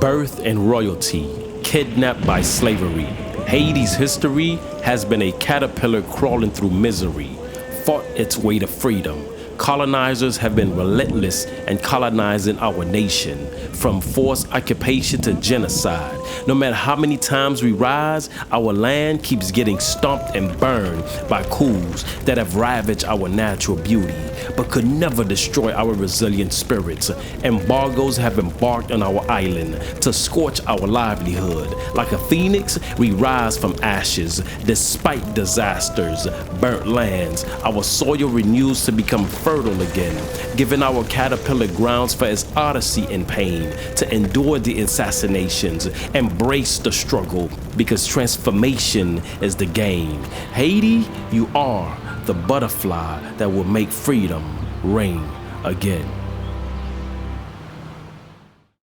Birth and royalty, kidnapped by slavery. Haiti's history has been a caterpillar crawling through misery, fought its way to freedom. Colonizers have been relentless in colonizing our nation, from forced occupation to genocide. No matter how many times we rise, our land keeps getting stomped and burned by coups that have ravaged our natural beauty, but could never destroy our resilient spirits. Embargoes have embarked on our island to scorch our livelihood. Like a phoenix, we rise from ashes. Despite disasters, burnt lands, our soil renews to become fertile again, giving our caterpillar grounds for its odyssey and pain, to endure the assassinations, embrace the struggle, because transformation is the game. Haiti, you are the butterfly that will make freedom reign again.